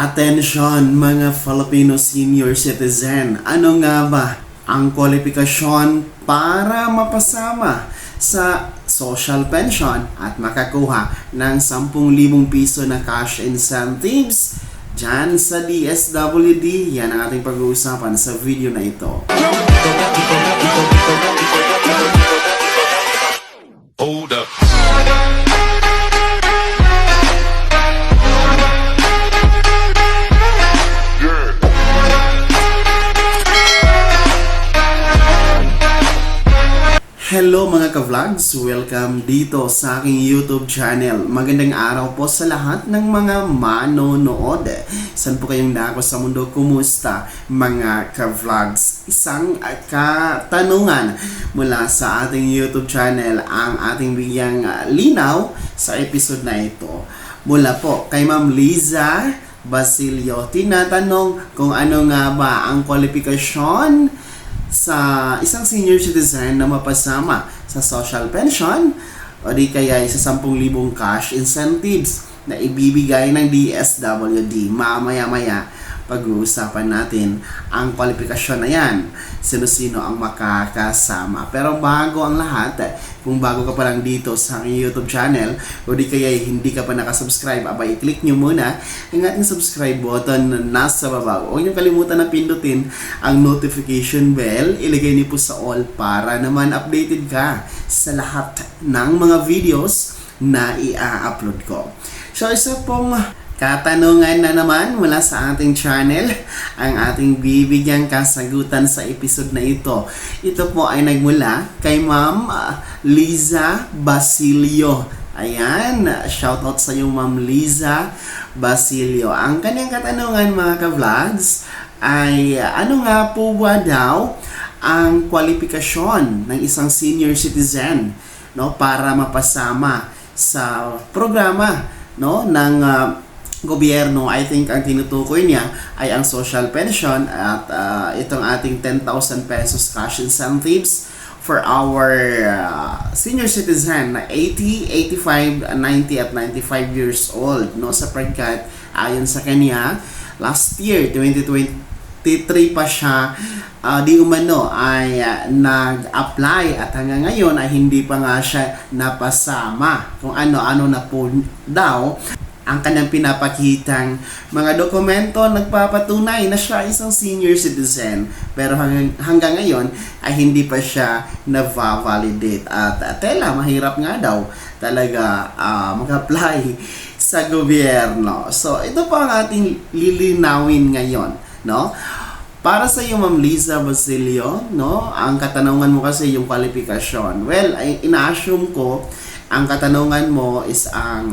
Attention mga Filipino senior citizen, ano nga ba ang kwalifikasyon para mapasama sa social pension at makakuha ng 10,000 piso na cash incentives dyan sa DSWD? Yan ang ating pag-uusapan sa video na ito. Hold up. Hello mga ka-vlogs! Welcome dito sa aking YouTube channel. Magandang araw po sa lahat ng mga manonood. Saan po kayong dako sa mundo? Kumusta mga ka-vlogs? Isang katanungan mula sa ating YouTube channel ang ating bigyang linaw sa episode na ito. Mula po kay Ma'am Liza Basilio. Tinatanong kung ano nga ba ang kwalifikasyon sa isang senior citizen na mapasama sa social pension o di kaya sa 10,000 cash incentives na ibibigay ng DSWD. Mamaya-maya pag-uusapan natin ang kwalifikasyon na yan. Sino-sino ang makakasama. Pero bago ang lahat, kung bago ka pa lang dito sa aking YouTube channel o di kaya hindi ka pa nakasubscribe, abay i-click nyo muna ang ating subscribe button na nasa baba. Huwag nyo kalimutan na pindutin ang notification bell. Ilagay niyo po sa all para naman updated ka sa lahat ng mga videos na i-upload ko. So isa pong katanungan na naman mula sa ating channel ang ating bibigyang kasagutan sa episode na ito. Ito po ay nagmula kay Ma'am Liza Basilio. Ayan, shoutout sa iyo Ma'am Liza Basilio. Ang kanyang katanungan mga ka-vlogs ay ano nga po ba daw ang kwalifikasyon ng isang senior citizen, no, para mapasama sa programa, no, ng gobyerno. I think ang tinutukoy niya ay ang social pension at itong ating 10,000 pesos cash incentives for our senior citizen na 80, 85, 90 at 95 years old, no, sapagkat ayon sa kanya last year 2023 pa siya di umano ay nag-apply at hanggang ngayon ay hindi pa nga siya napasama kung ano-ano na po daw ang kanyang pinapakitang mga dokumento nagpapatunay na siya isang senior citizen, pero hanggang ngayon ay hindi pa siya na-validate at tela mahirap nga daw talaga mag-apply sa gobyerno. So ito po ang ating lilinawin ngayon, no? Para sa iyo Ma'am Liza Basilio, no, ang katanungan mo kasi yung kwalifikasyon. Well, ina-assume ko ang katanungan mo is ang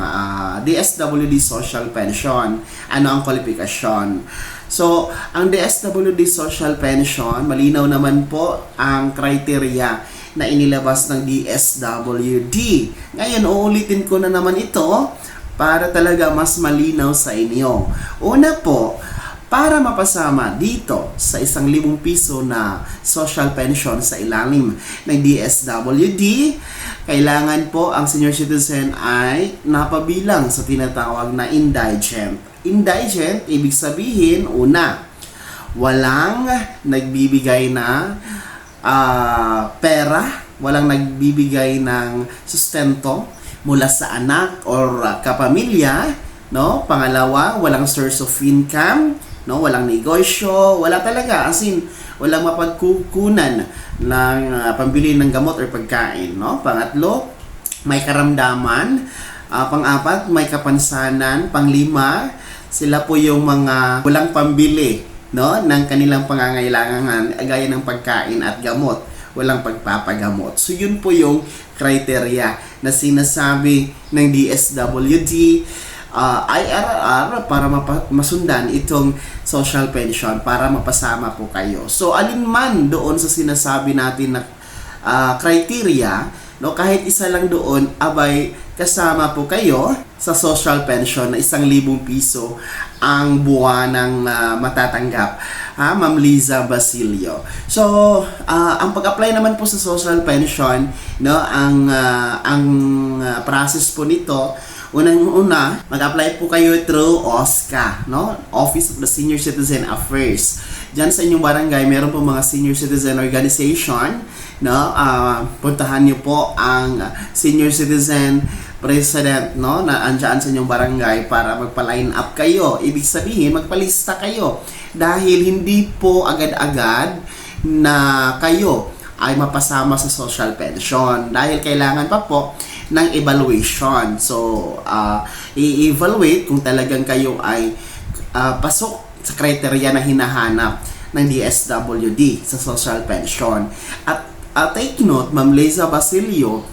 DSWD Social Pension. Ano ang kwalifikasyon? So, ang DSWD Social Pension, malinaw naman po ang criteria na inilabas ng DSWD. Ngayon, uulitin ko na naman ito para talaga mas malinaw sa inyo. Una po, para mapasama dito sa 1,000 piso na social pension sa ilalim ng DSWD, kailangan po ang senior citizen ay napabilang sa tinatawag na indigent. Indigent, ibig sabihin, una, walang nagbibigay na pera, walang nagbibigay ng sustento mula sa anak or kapamilya, no? Pangalawa, walang source of income, no, walang negosyo, wala talaga, as in, walang mapagkukunan ng pambili ng gamot or pagkain, no? Pangatlo, may karamdaman. Pang-apat, may kapansanan. Panglima, sila po yung mga walang pambili, no, ng kanilang pangangailangan gaya ng pagkain at gamot, walang pagpapagamot. So yun po yung criteria na sinasabi ng DSWD IRR para masundan itong social pension para mapasama po kayo. So alin man doon sa sinasabi natin na criteria, no, kahit isa lang doon, abay kasama po kayo sa social pension na 1,000 piso ang buwanang matatanggap, Ma'am Liza Basilio. So ang pag-apply naman po sa social pension, no, ang process po nito, Unang-una, mag-apply po kayo through OSCA, no? Office of the Senior Citizen Affairs. Diyan sa inyong barangay, meron po mga senior citizen organization, no? Puntahan niyo po ang senior citizen president, no, na andyan sa inyong barangay para magpa-line up kayo. Ibig sabihin, magpalista kayo. Dahil hindi po agad-agad na kayo ay mapasama sa social pension. Dahil kailangan pa po ng evaluation. So, i-evaluate kung talagang kayo ay pasok sa criteria na hinahanap ng DSWD sa social pension. At take note, Ma'am Liza Basilio,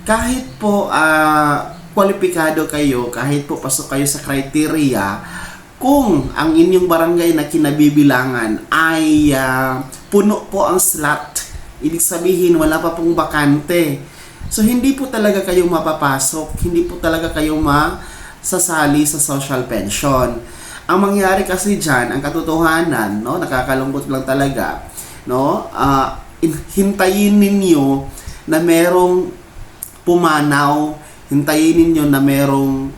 kahit po kwalipikado kayo, kahit po pasok kayo sa criteria, kung ang inyong barangay na kinabibilangan ay puno po ang slot, ibig sabihin wala pa pong bakante. So hindi po talaga kayo mapapasok, hindi po talaga kayo masasali sa social pension. Ang mangyari kasi diyan, ang katotohanan, no, nakakalungkot lang talaga, no, hintayin ninyo na merong pumanaw, hintayin ninyo na merong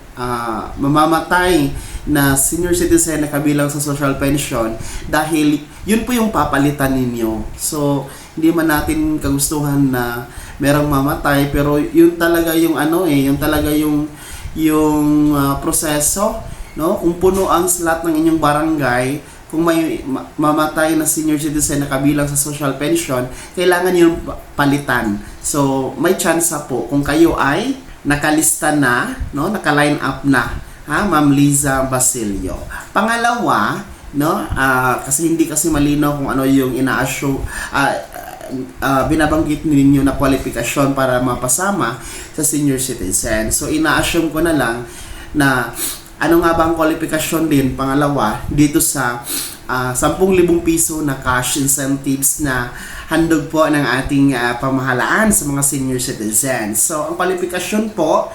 mamamatay na senior citizen na kabilang sa social pension dahil yun po yung papalitan ninyo. So, hindi man natin kagustuhan na merong mamatay, pero yun talaga yung yun talaga yung proseso, no? Kung puno ang slot ng inyong barangay, kung may mamatay na senior citizen na kabilang sa social pension, kailangan yung palitan. So, may chance po kung kayo ay nakalista na, no, naka-line up na, Ma'am Liza Basilio. Pangalawa, no, kasi hindi kasi malinaw kung ano yung binabanggit ninyo na kwalifikasyon para mapasama sa senior citizen. So, ina-assume ko na lang na ano nga ba ang kwalifikasyon din, pangalawa, dito sa 10,000 piso na cash incentives na handog po ng ating pamahalaan sa mga senior citizens. So, ang kwalifikasyon po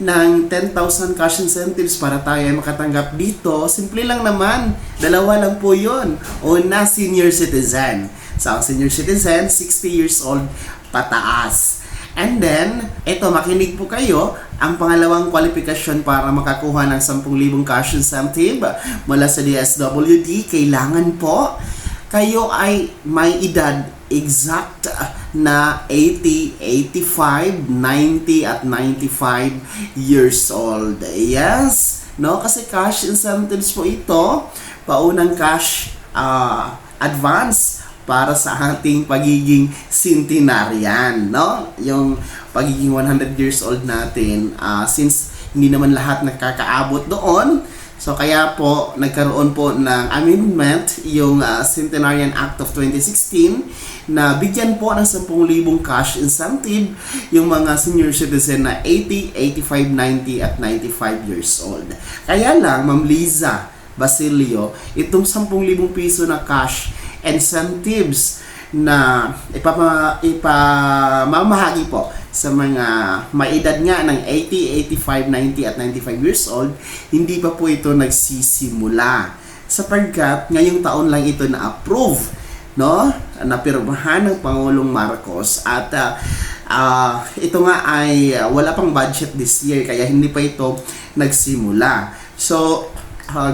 ng 10,000 cash incentives para tayo ay makatanggap dito, simple lang naman, dalawa lang po yun. Una, senior citizen. So, ang senior citizen, 60 years old pataas. And then, ito, makinig po kayo, ang pangalawang kwalifikasyon para makakuha ng 10,000 cash incentive mula sa DSWD, kailangan po kayo ay may edad exact na 80, 85, 90 at 95 years old. Yes, no? Kasi cash incentives po ito, paunang cash advance para sa ating pagiging centenarian, no? Yung pagiging 100 years old natin, since hindi naman lahat nakakaabot doon, so kaya po nagkaroon po ng amendment yung Centenarian Act of 2016 na bigyan po ng 10,000 cash incentive yung mga senior citizen na 80, 85, 90 at 95 years old. Kaya lang, Ma'am Liza Basilio, itong 10,000 piso na cash incentives na ipamamahagi po sa mga may edad nga ng 80, 85, 90 at 95 years old, hindi pa po ito nagsisimula. Sapagkat ngayong taon lang ito na-approve, no? Napirmahan ng Pangulong Marcos at ito nga ay wala pang budget this year kaya hindi pa ito nagsimula. So,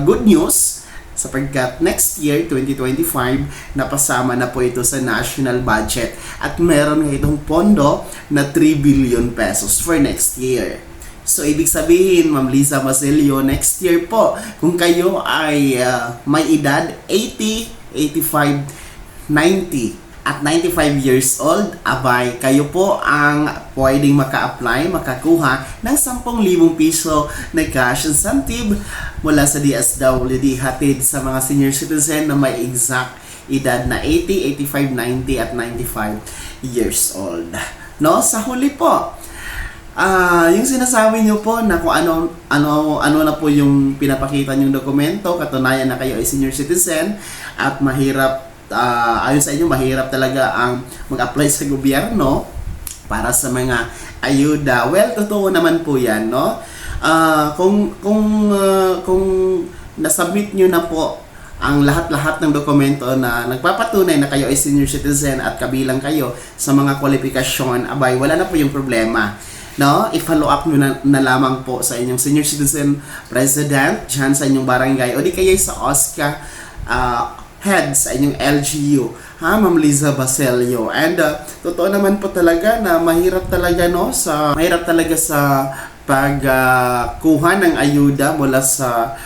good news sapagkat next year, 2025, napasama na po ito sa national budget at meron nga itong pondo na 3 billion pesos for next year. So, ibig sabihin, Ma'am Liza Basilio, next year po, kung kayo ay may edad 80, 85, 90 at 95 years old, abay, kayo po ang pwedeng maka-apply, makakuha ng 10,000 piso na cash incentive mula sa DSWD hatid sa mga senior citizen na may exact edad na 80, 85, 90 at 95 years old. No, sa huli po, yung sinasabi nyo po na kung ano na po yung pinapakita nyong dokumento, katunayan na kayo ay senior citizen at mahirap ayon sa inyo, mahirap talaga ang mag-apply sa gobyerno para sa mga ayuda. Well, totoo naman po yan, no? Kung nasubmit nyo na po ang lahat-lahat ng dokumento na nagpapatunay na kayo ay senior citizen at kabilang kayo sa mga kwalifikasyon, abay, wala na po yung problema no? I-follow up nyo na lamang po sa inyong senior citizen president dyan sa inyong barangay o di kaya sa OSCA head sa inyong LGU, Ma'am Liza Baselio. And totoo naman po talaga na mahirap talaga sa pagkuha ng ayuda mula sa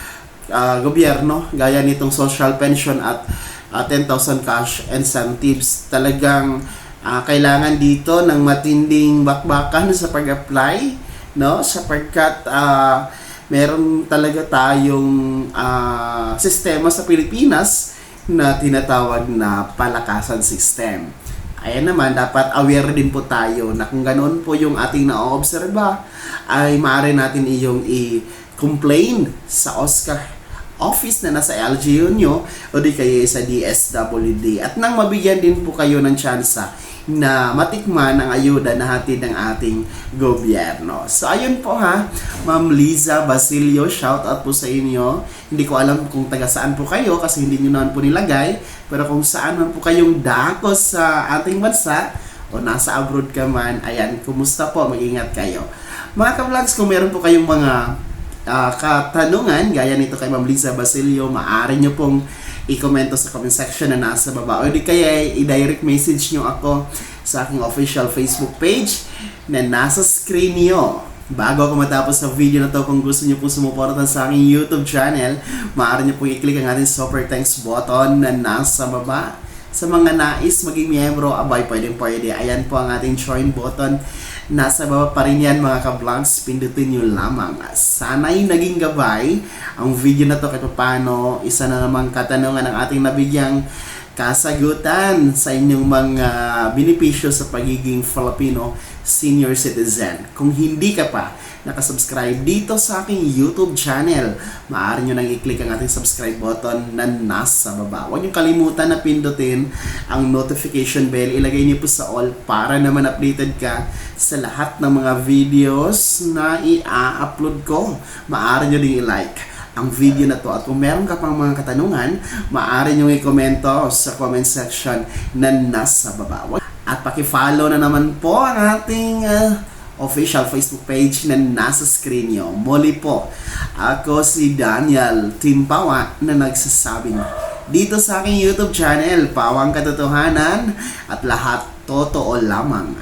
gobyerno gaya nitong social pension at 10,000 cash incentives. Talagang kailangan dito ng matinding bakbakan sa pag-apply, no? Sapagkat meron talaga tayong sistema sa Pilipinas na tinatawag na palakasan system. Ayan naman, dapat aware din po tayo na kung ganoon po yung ating na-obserba, ay maaari natin iyong i-complain sa OSCA office na nasa LGU nyo o di kayo sa DSWD. At nang mabigyan din po kayo ng tsansa na matikman ang ayuda na hatid ng ating gobyerno. So ayun po Ma'am Liza Basilio, shout out po sa inyo. Hindi ko alam kung taga saan po kayo kasi hindi nyo naman po nilagay. Pero kung saan man po kayong dako sa ating bansa o nasa abroad ka man, ayan, kumusta po? Mag-ingat kayo. Mga ka-vlogs, kung meron po kayong mga katanungan gaya nito kay Ma'am Liza Basilio, maaari nyo pong i-komento sa comment section na nasa baba o di kaya i-direct message nyo ako sa aking official Facebook page na nasa screen nyo. Bago ako matapos sa video na to, kung gusto nyo po sumuportan sa aking YouTube channel, maaari nyo pong i-click ang ating super thanks button na nasa baba. Sa mga nais maging miyembro, pwede. Ayan po ang ating join button. Nasa baba pa rin yan mga ka-vlogs, pindutin nyo lamang. Sana'y naging gabay ang video na to kahit paano. Isa na namang katanungan ng ating nabigyang kasagutan sa inyong mga benepisyo sa pagiging Filipino senior citizen. Kung hindi ka pa nakasubscribe dito sa aking YouTube channel, maaari nyo nang i-click ang ating subscribe button na nasa baba. Huwag nyo kalimutan na pindutin ang notification bell. Ilagay niyo po sa all para naman updated ka sa lahat ng mga videos na i-upload ko. Maaari nyo ding i-like ang video na to. At kung meron ka pang mga katanungan, maaari nyo i-komento sa comment section na nasa baba. At paki-follow na naman po ang ating official Facebook page na nasa screen nyo. Muli po, ako si Daniel Timpawa na nagsasabing dito sa aking YouTube channel, Pawang Katotohanan at lahat totoo lamang.